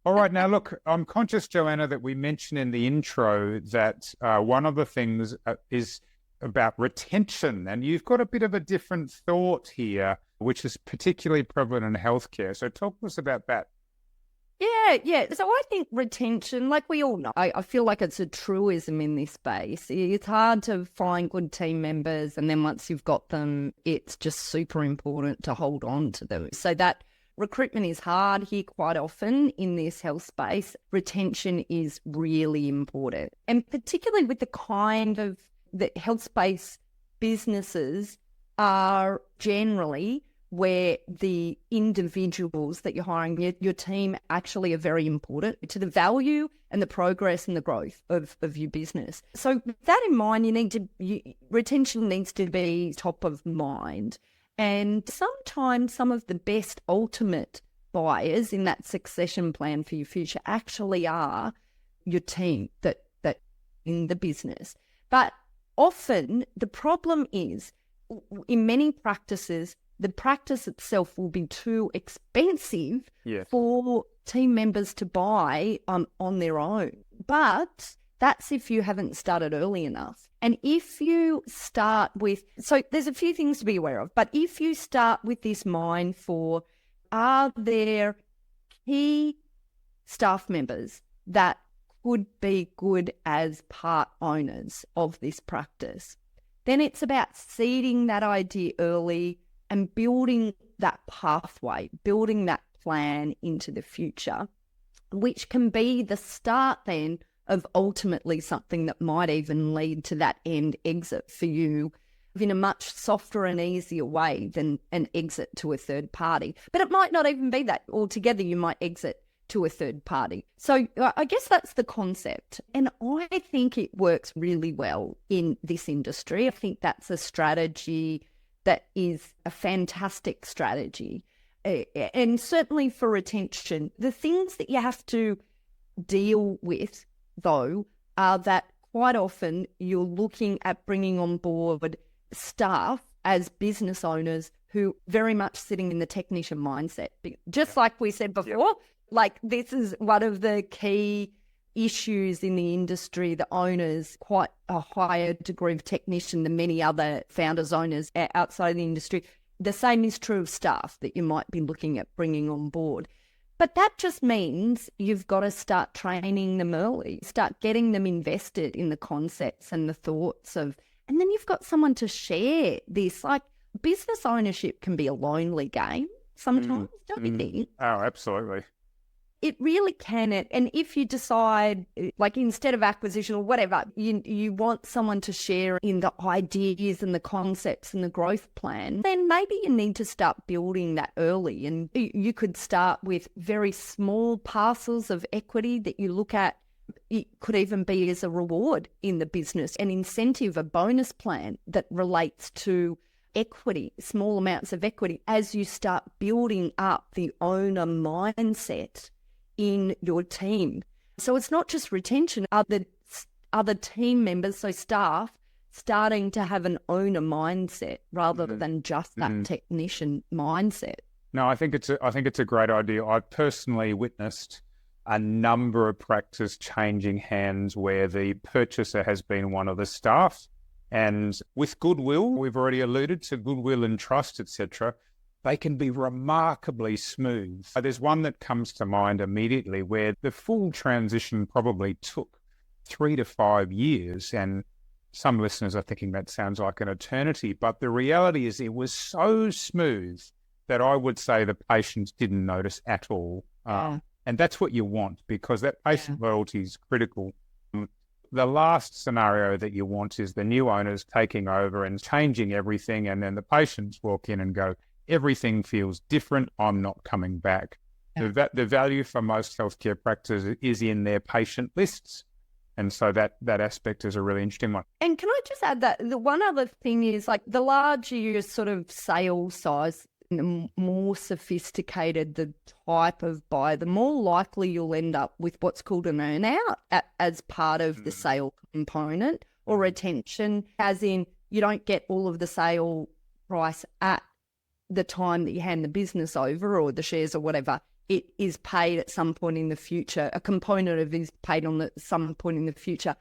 All right. Now, look, I'm conscious, Joanna, that we mentioned in the intro that one of the things is about retention, and you've got a bit of a different thought here, which is particularly prevalent in healthcare. So talk to us about that. Yeah. So I think retention, like we all know, I feel like it's a truism in this space. It's hard to find good team members, and then once you've got them, it's just super important to hold on to them. So that recruitment is hard here quite often in this health space. Retention is really important. And particularly with the kind of the health space businesses are generally where the individuals that you're hiring, your team actually are very important to the value and the progress and the growth of your business. So with that in mind, retention needs to be top of mind. And sometimes some of the best ultimate buyers in that succession plan for your future actually are your team that in the business. But often the problem is in many practices, the practice itself will be too expensive for team members to buy on their own. But that's if you haven't started early enough. And if you start with, so there's a few things to be aware of, but if you start with this mind for, are there key staff members that could be good as part owners of this practice, then it's about seeding that idea early and building that pathway, building that plan into the future, which can be the start then of ultimately something that might even lead to that end exit for you in a much softer and easier way than an exit to a third party. But it might not even be that. Altogether, you might exit to a third party. So I guess that's the concept. And I think it works really well in this industry. I think that's a strategy that is a fantastic strategy. And certainly for retention, the things that you have to deal with, though, are that quite often you're looking at bringing on board staff as business owners who very much sitting in the technician mindset. Just like we said before, like this is one of the key issues in the industry. The owners, quite a higher degree of technician than many other founders, owners outside the industry. The same is true of staff that you might be looking at bringing on board. But that just means you've got to start training them early, start getting them invested in the concepts and the thoughts of, and then you've got someone to share this. Like business ownership can be a lonely game sometimes, don't you think? Oh, absolutely. It really can. And if you decide, like instead of acquisition or whatever, you want someone to share in the ideas and the concepts and the growth plan, then maybe you need to start building that early. And you could start with very small parcels of equity that you look at. It could even be as a reward in the business, an incentive, a bonus plan that relates to equity, small amounts of equity, as you start building up the owner mindset in your team. So it's not just retention, other team members, so staff, starting to have an owner mindset rather than just that technician mindset. No, I think it's a great idea. I've personally witnessed a number of practices changing hands where the purchaser has been one of the staff, and with goodwill, we've already alluded to goodwill and trust, etc., they can be remarkably smooth. There's one that comes to mind immediately where the full transition probably took 3 to 5 years. And some listeners are thinking that sounds like an eternity. But the reality is it was so smooth that I would say the patients didn't notice at all. And that's what you want, because that patient loyalty is critical. The last scenario that you want is the new owners taking over and changing everything. And then the patients walk in and go, everything feels different. I'm not coming back. Yeah. The value for most healthcare practices is in their patient lists. And so that aspect is a really interesting one. And can I just add that the one other thing is, like, the larger your sort of sale size, the more sophisticated the type of buyer, the more likely you'll end up with what's called an earn-out as part of the sale component, or retention, as in you don't get all of the sale price at the time that you hand the business over or the shares or whatever. it is paid at some point in the future. A component of it is paid on some point in the future,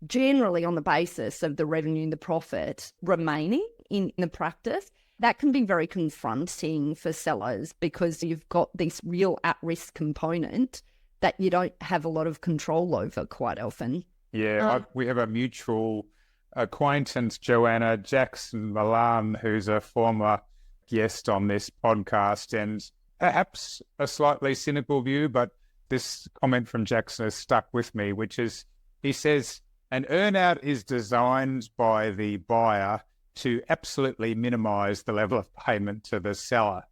generally on the basis of the revenue and the profit remaining in the practice. That can be very confronting for sellers because you've got this real at-risk component that you don't have a lot of control over quite often. Yeah, we have a mutual acquaintance, Joanna Jackson Malam, who's a former guest on this podcast, and perhaps a slightly cynical view, but this comment from Jackson has stuck with me, which is, he says, an earnout is designed by the buyer to absolutely minimize the level of payment to the seller.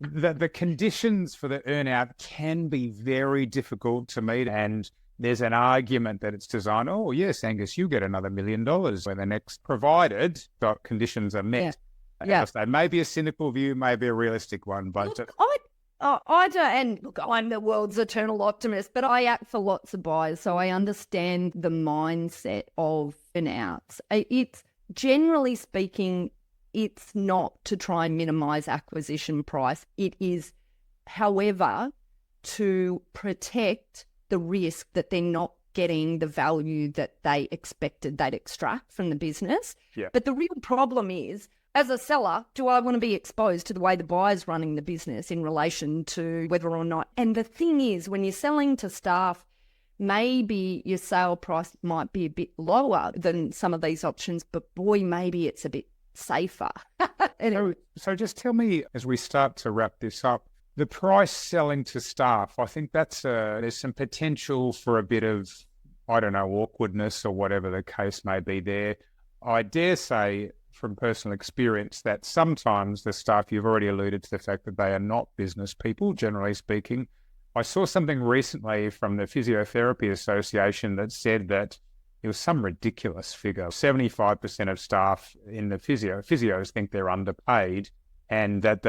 The conditions for the earnout can be very difficult to meet, and there's an argument that it's designed, oh, yes, Angus, you get another $1 million when the next, provided the conditions are met. Yeah. So maybe a cynical view, maybe a realistic one. But look, I don't, and look, I'm the world's eternal optimist, but I act for lots of buyers, so I understand the mindset of earnouts. It's generally speaking, it's not to try and minimize acquisition price. It is, however, to protect the risk that they're not getting the value that they expected they'd extract from the business. Yeah. But the real problem is, as a seller, do I want to be exposed to the way the buyer's running the business in relation to whether or not? And the thing is, when you're selling to staff, maybe your sale price might be a bit lower than some of these options, but boy, maybe it's a bit safer. So just tell me, as we start to wrap this up, the price selling to staff, I think there's some potential for a bit of, I don't know, awkwardness or whatever the case may be there. I dare say from personal experience that sometimes the staff, you've already alluded to the fact that they are not business people, generally speaking. I saw something recently from the Physiotherapy Association that said that it was some ridiculous figure. 75% of staff in the physios think they're underpaid, and that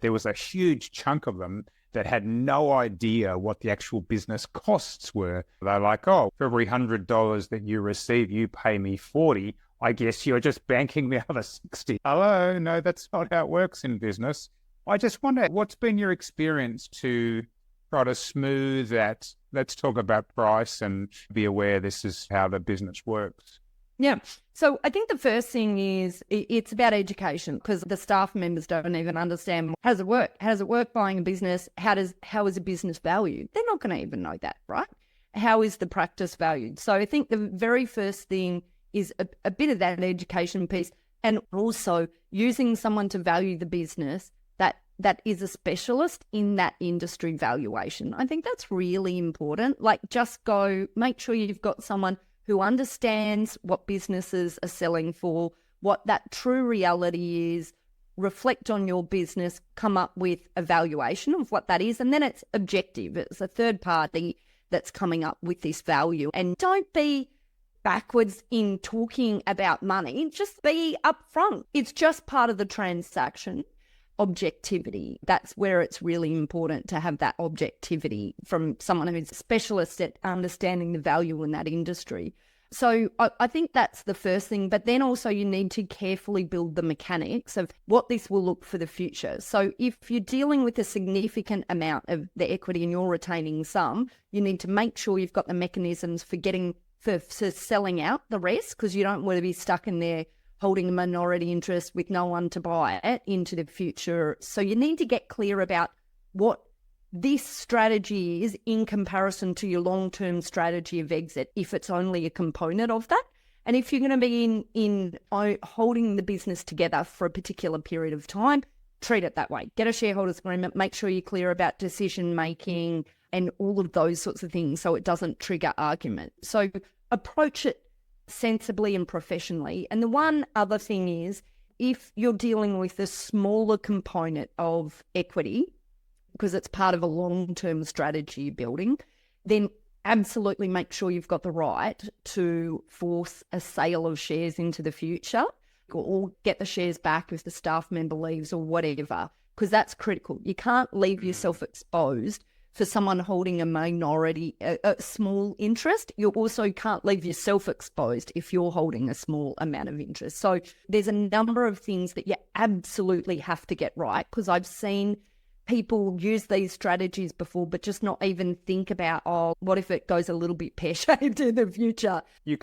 there was a huge chunk of them that had no idea what the actual business costs were. They're like, oh, for every $100 that you receive, you pay me 40. I guess you're just banking the other 60. Hello, no, that's not how it works in business. I just wonder, what's been your experience to try to smooth that? Let's talk about price and be aware this is how the business works. Yeah. So I think the first thing is it's about education, because the staff members don't even understand, how does it work? How does it work buying a business? How is a business valued? They're not going to even know that, right? How is the practice valued? So I think the very first thing is a bit of that education piece, and also using someone to value the business that is a specialist in that industry valuation. I think that's really important. Like, just make sure you've got someone who understands what businesses are selling for, what that true reality is, reflect on your business, come up with a valuation of what that is, and then it's objective. It's a third party that's coming up with this value. And don't be backwards in talking about money, just be upfront. It's just part of the transaction. Objectivity, that's where it's really important to have that objectivity from someone who's a specialist at understanding the value in that industry. So I think that's the first thing, but then also you need to carefully build the mechanics of what this will look for the future. So if you're dealing with a significant amount of the equity and you're retaining some, you need to make sure you've got the mechanisms for selling out the rest, because you don't want to be stuck in there holding a minority interest with no one to buy it into the future. So you need to get clear about what this strategy is in comparison to your long-term strategy of exit, if it's only a component of that. And if you're going to be in holding the business together for a particular period of time, treat it that way. Get a shareholders agreement, make sure you're clear about decision-making and all of those sorts of things so it doesn't trigger argument. So approach it sensibly and professionally. And the one other thing is, if you're dealing with a smaller component of equity, because it's part of a long-term strategy building, then absolutely make sure you've got the right to force a sale of shares into the future, or get the shares back if the staff member leaves or whatever, because that's critical. You can't leave yourself exposed for someone holding a minority, a small interest. You also can't leave yourself exposed if you're holding a small amount of interest. So there's a number of things that you absolutely have to get right, because I've seen people use these strategies before, but just not even think about, oh, what if it goes a little bit pear-shaped in the future? You're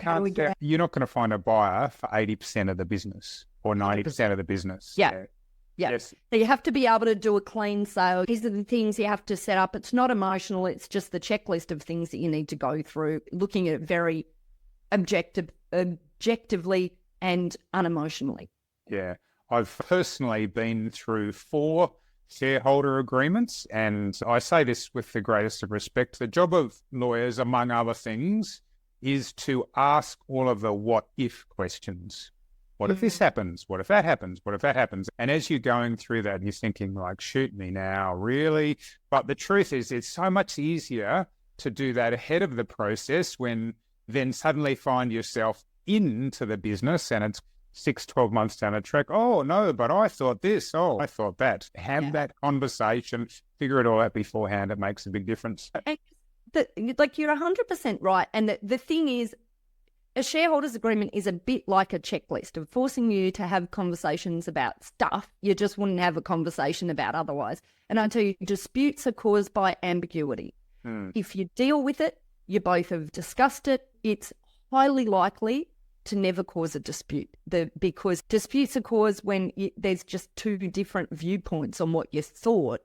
not going to find a buyer for 80% of the business or 90% of the business. Yeah. Yes. So you have to be able to do a clean sale. These are the things you have to set up. It's not emotional. It's just the checklist of things that you need to go through, looking at it very objectively and unemotionally. Yeah. I've personally been through 4 shareholder agreements, and I say this with the greatest of respect. The job of lawyers, among other things, is to ask all of the what-if questions. What if this happens? What if that happens? What if that happens? And as you're going through that, you're thinking like, shoot me now, really? But the truth is, it's so much easier to do that ahead of the process when then suddenly find yourself into the business and it's 6-12 months down the track. Oh, no, but I thought this. Oh, I thought that. Have that conversation, figure it all out beforehand. It makes a big difference. And you're 100% right. And the thing is, a shareholders agreement is a bit like a checklist of forcing you to have conversations about stuff you just wouldn't have a conversation about otherwise. And I tell you, disputes are caused by ambiguity. If you deal with it, you both have discussed it, it's highly likely to never cause a dispute, because disputes are caused when there's just 2 different viewpoints on what you thought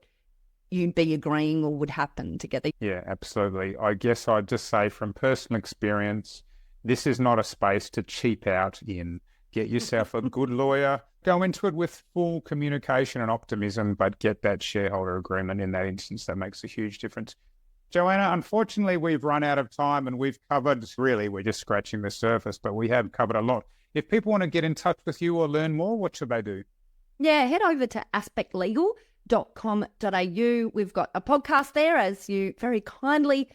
you'd be agreeing or would happen together. Yeah, absolutely. I guess I'd just say from personal experience, this is not a space to cheap out in. Get yourself a good lawyer, go into it with full communication and optimism, but get that shareholder agreement in that instance. That makes a huge difference. Joanna, unfortunately, we've run out of time and we're just scratching the surface, but we have covered a lot. If people want to get in touch with you or learn more, what should they do? Yeah, head over to aspectlegal.com.au. We've got a podcast there, as you very kindly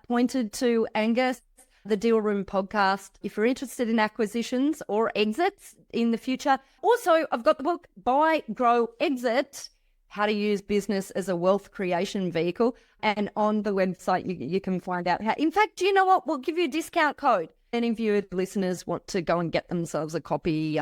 pointed to, Angus, the Deal Room podcast, if you're interested in acquisitions or exits in the future. Also, I've got the book, Buy, Grow, Exit, How to Use Business as a Wealth Creation Vehicle. And on the website, you can find out how. In fact, do you know what? We'll give you a discount code. Any of you listeners want to go and get themselves a copy,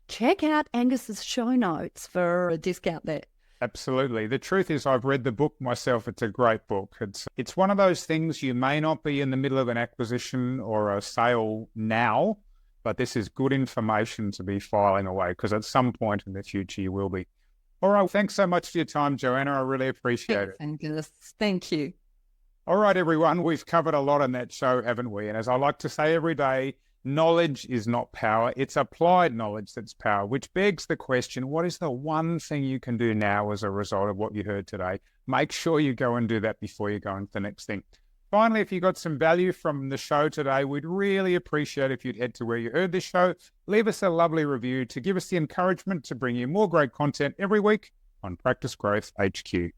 check out Angus's show notes for a discount there. Absolutely. The truth is, I've read the book myself. It's a great book. It's one of those things you may not be in the middle of an acquisition or a sale now, but this is good information to be filing away, because at some point in the future you will be. All right. Thanks so much for your time, Joanna. I really appreciate it. Thank you. All right, everyone. We've covered a lot on that show, haven't we? And as I like to say every day, knowledge is not power. It's applied knowledge that's power, which begs the question, what is the one thing you can do now as a result of what you heard today? Make sure you go and do that before you go on to the next thing. Finally, if you got some value from the show today, we'd really appreciate if you'd head to where you heard this show, leave us a lovely review to give us the encouragement to bring you more great content every week on Practice Growth HQ.